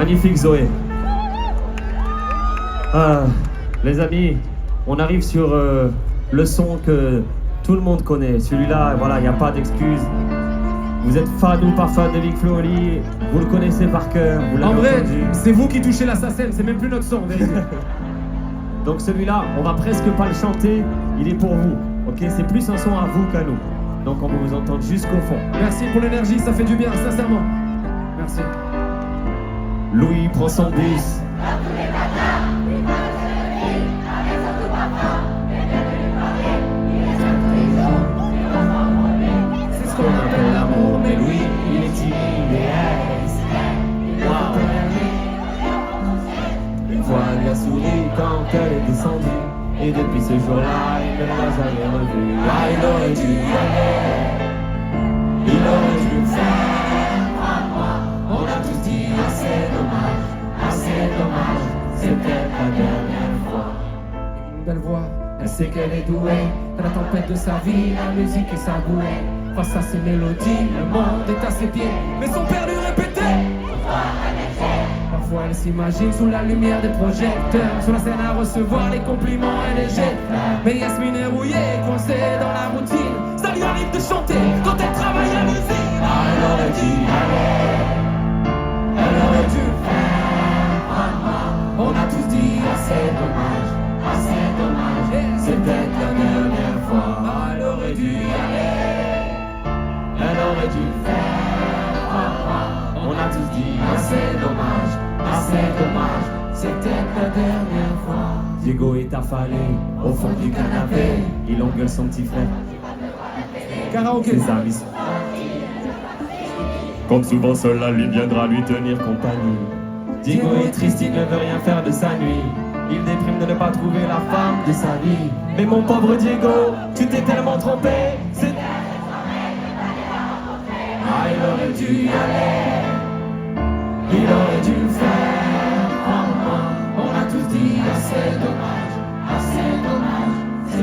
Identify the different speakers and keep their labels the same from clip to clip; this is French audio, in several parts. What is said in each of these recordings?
Speaker 1: Magnifique Zoé. Les amis, on arrive sur le son que tout le monde connaît. Celui-là, voilà, il n'y a pas d'excuse. Vous êtes fan ou pas fan de Big Flo et Oli, vous le connaissez par cœur, vous l'avez
Speaker 2: En vrai,
Speaker 1: entendu.
Speaker 2: c'est vous qui touchez l'assassin, c'est même plus notre son, en vérité.
Speaker 1: Donc celui-là, on va presque pas le chanter, il est pour vous. Ok, c'est plus un son à vous qu'à nous. Donc on va vous entendre jusqu'au fond.
Speaker 2: Merci pour l'énergie, ça fait du bien, sincèrement. Merci.
Speaker 1: Louis prend son bus.
Speaker 2: C'est ce qu'on appelle l'amour, mais lui, il est timide.
Speaker 1: Wow. Une fois elle a souri quand elle est descendue. Et depuis ce jour-là, il ne l'a jamais revue. Ah, il aurait dû y aller. Il aurait dû le faire. On a tous dit assez dommage, c'est peut-être la dernière fois.
Speaker 2: Une belle voix, elle sait qu'elle est douée. Dans la tempête de sa vie, la musique est sa bouée. Face à ses mélodies, le monde est à ses pieds. Mais son père lui répétait. Parfois elle s'imagine sous la lumière des projecteurs, sur la scène à recevoir les compliments et les jets. Mais Yasmine est rouillée, coincée dans la routine. Ça lui arrive de chanter quand elle travaille à l'usine.
Speaker 1: Ah, elle aurait dû y aller.
Speaker 2: Elle aurait dû le faire. On a tous dit assez dommage,
Speaker 1: c'est peut-être la dernière fois.
Speaker 2: Ah, elle aurait dû y aller.
Speaker 1: Elle aurait dû le faire. On a tous dit assez dommage, c'est peut-être la dernière fois. Diego est affalé au fond du canapé, il engueule son petit frère.
Speaker 2: Karaoké.
Speaker 1: Ses amis sont... Comme souvent seul la lui viendra lui tenir compagnie. Diego est triste, il ne veut rien faire de sa nuit. Il déprime de ne pas trouver la femme de sa vie. Mais mon pauvre Diego, tu t'es tellement trompé. C'est... Ah, il aurait dû y aller. Il aurait dû le faire. On a tous dit assez dommage, c'est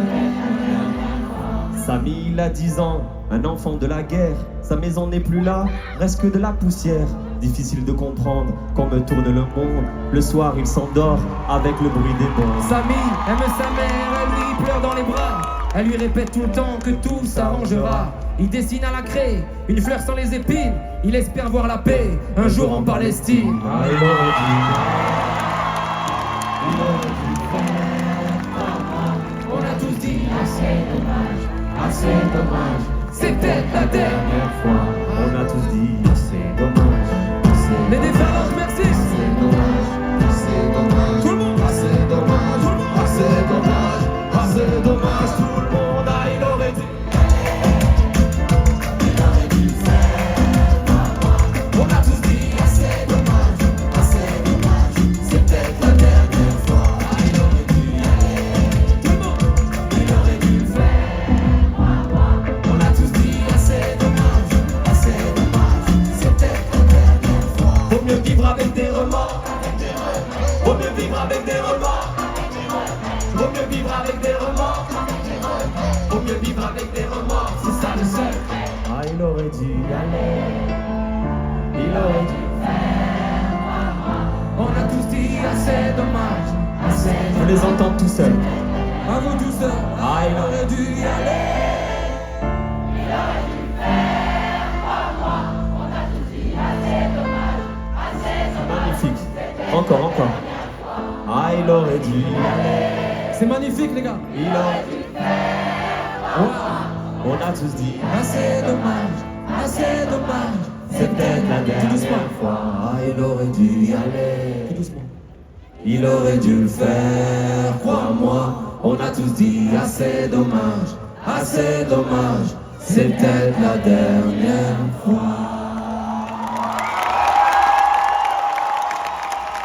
Speaker 1: peut-être la dernière fois. Samy, il a 10 ans, un enfant de la guerre. Sa maison n'est plus là, reste que de la poussière. Difficile de comprendre comme tourne le monde. Le soir, il s'endort avec le bruit des bombes.
Speaker 2: Samy aime sa mère, elle lui pleure dans les bras. Elle lui répète tout le temps que tout s'arrangera. Il dessine à la craie une fleur sans les épines. Il espère voir la paix un jour en Palestine.
Speaker 1: Ah, il aurait dû
Speaker 2: On a tous dit assez dommage, c'est peut-être la dernière
Speaker 1: fois. On a tous dit c'est dommage.
Speaker 2: Mais des phalanges, merci.
Speaker 1: C'est dommage.
Speaker 2: Tout le monde.
Speaker 1: Assez dommage, tout le monde. Ah, il aurait dû. On a tous dit assez dommage, c'est peut-être la dernière fois. Ah, il aurait dû y aller.
Speaker 2: Tout le monde.
Speaker 1: Il aurait dû le faire. On a tous dit assez dommage, c'est peut-être la dernière fois. Vaut mieux vivre avec des remords. Vaut mieux vivre avec des remords. Vaut mieux vivre avec des remords. Vaut mieux vivre avec des remords, c'est ça le seul. Ah, il aurait dû y aller. Il aurait dû faire.
Speaker 2: On a tous dit assez dommage.
Speaker 1: Je les entends tout seul.
Speaker 2: À vous tous seuls.
Speaker 1: Ah, il aurait dû y aller. Magnifique. Encore. Ah, il aurait dû y aller.
Speaker 2: C'est magnifique, les gars.
Speaker 1: Il aurait dû On a tous dit assez dommage, c'est peut-être la dernière fois. Ah, il aurait dû y aller.
Speaker 2: Doucement.
Speaker 1: Il aurait dû le faire, crois-moi. On a tous dit assez dommage, c'est peut-être la dernière fois.